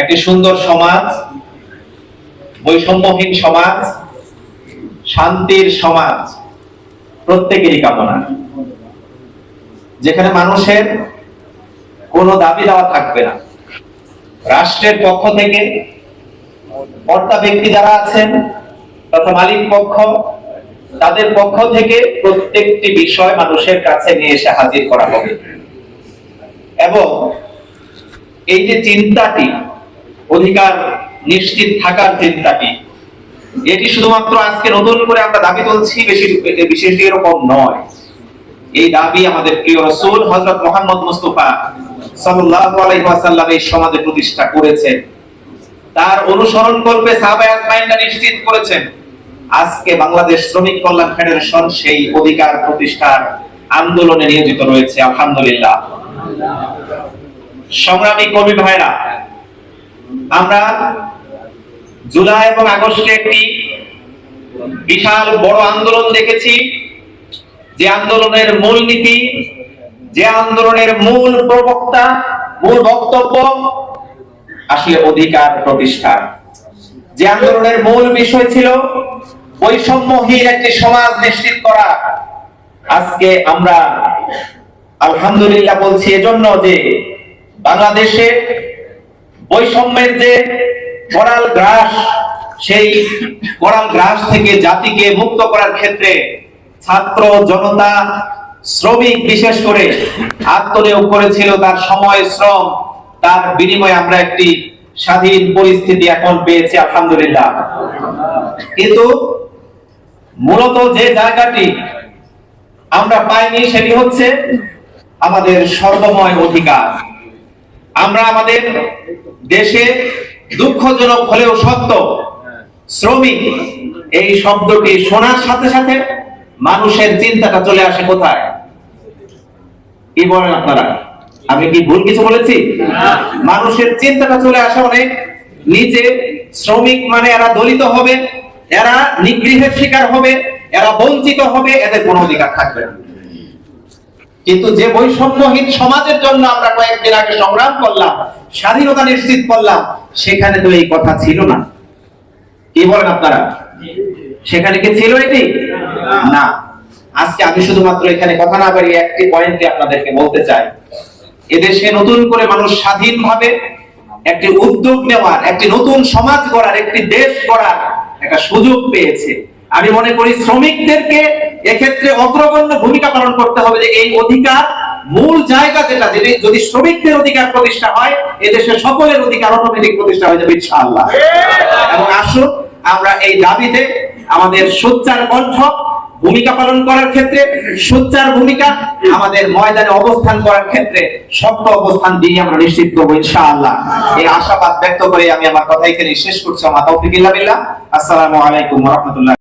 একটি সুন্দর সমাজ, বৈষম্যহীন সমাজ, শান্তির সমাজ প্রত্যেকেরই কামনা, যেখানে মানুষের কোনো দাবি দেওয়া থাকবে না। রাষ্ট্রের পক্ষ থেকে কর্তা ব্যক্তি যারা আছেন তথা মালিক পক্ষ, তাদের পক্ষ থেকে প্রত্যেকটি বিষয় মানুষের কাছে নিয়ে এসে হাজির করা হবে। এবং এই যে চিন্তাটি, অধিকার নিশ্চিত থাকার চিন্তাটি, এটি শুধুমাত্র আজকে নতুন করে আমরা দাবি তুলছি, বিশেষ এরকম নয়। এই দাবি আমাদের প্রিয় রাসূল হযরত মুহাম্মদ মুস্তাফা সাল্লাল্লাহু আলাইহি ওয়াসাল্লাম এই সমাজে প্রতিষ্ঠা করেছেন। তার অনুসরণ করবে সাহাবায়ে আজমাইনরা নিশ্চিত করেছেন। আজকে বাংলাদেশ শ্রমিক কল্যাণ ফেডারেশন সেই অধিকার প্রতিষ্ঠার আন্দোলনে নিয়োজিত রয়েছে, আলহামদুলিল্লাহ। সংগ্রামী কর্মী ভাইরা, আমরা জুলাই এবং আগস্টে একটি বিশাল বড় আন্দোলন দেখেছি, যে আন্দোলনের মূল নীতি, যে আন্দোলনের মূল প্রবক্তা, মূল বক্তব্য আসলে অধিকার প্রতিষ্ঠা। যে আন্দোলনের মূল বিষয় ছিল বৈষম্যহীন একটি সমাজ নিশ্চিত করা। আজকে আমরা আলহামদুলিল্লাহ বলছি এজন্য যে বাংলাদেশে বৈষম্যের যে করাল গ্রাস, সেই করাল গ্রাস থেকে জাতিকে মুক্ত করার ক্ষেত্রে ছাত্র জনতা, শ্রমিক বিশেষ করে আত্মনিয়োগ করেছিল। তার সময়, শ্রম, তার বিনিময়ে আমরা একটি স্বাধীন পরিস্থিতি এখন পেয়েছি, আলহামদুলিল্লাহ। কিন্তু মূলত যে জায়গাটি আমরা পাইনি সেটি হচ্ছে আমাদের সর্বময় অধিকার। আমরা আমাদের দেশে দুঃখজনক হলেও সত্য, শ্রমিক এই শব্দটি শোনার সাথে সাথে মানুষের চিন্তাটা চলে আসে কোথায়? কি বলেন আপনারা? আমি কি ভুল কিছু বলেছি? মানুষের চিন্তাটা চলে আসে অনেক নিচে। শ্রমিক মানে এরা দলিত হবে, এরা নিগৃহের শিকার হবে, এরা বঞ্চিত হবে, এদের কোনো অধিকার থাকবে না। কিন্তু যে বৈষম্যহীন সমাজের জন্য আমরা কয়েকদিন আগে সংগ্রাম করলাম, স্বাধীনতা নিশ্চিত করলাম, সেখানে তো এই কথা ছিল না। কি বলেন আপনারা? সেখানে কি ছিল এটি? না। আজকে আমি শুধুমাত্র এখানে কথা না বাড়িয়ে একটি পয়েন্টে আপনাদেরকে বলতে চাই। এদেশে নতুন করে মানুষ স্বাধীনভাবে একটি উদ্যোগ নেওয়ার, একটি নতুন সমাজ গড়ার, একটি দেশ গড়ার একটা সুযোগ পেয়েছে। আমি মনে করি শ্রমিকদেরকে এক্ষেত্রে অগ্রগণ্য ভূমিকা পালন করতে হবে, যে এই অধিকার মূল জায়গা যেটা, যদি শ্রমিকদের অধিকার প্রতিষ্ঠা হয়, এদেশে সকলের অধিকার অটোমেটিক প্রতিষ্ঠা হয়ে যাবে ইনশাআল্লাহ। এবং আসুন আমরা এই দাবিতে আমাদের সোচ্চার কণ্ঠ ভূমিকা পালন করার ক্ষেত্রে, সোচ্চার ভূমিকা আমাদের ময়দানে অবস্থান করার ক্ষেত্রে শক্ত অবস্থান দিয়ে আমরা নিশ্চিত করবো ইনশাআল্লাহ। এই আশাবাদ ব্যক্ত করে আমি আমার কথা এখানে শেষ করছি। আমার তৌফিক ইল্লা বিল্লাহ। আসসালামু আলাইকুম ওয়া রাহমাতুল্লাহ।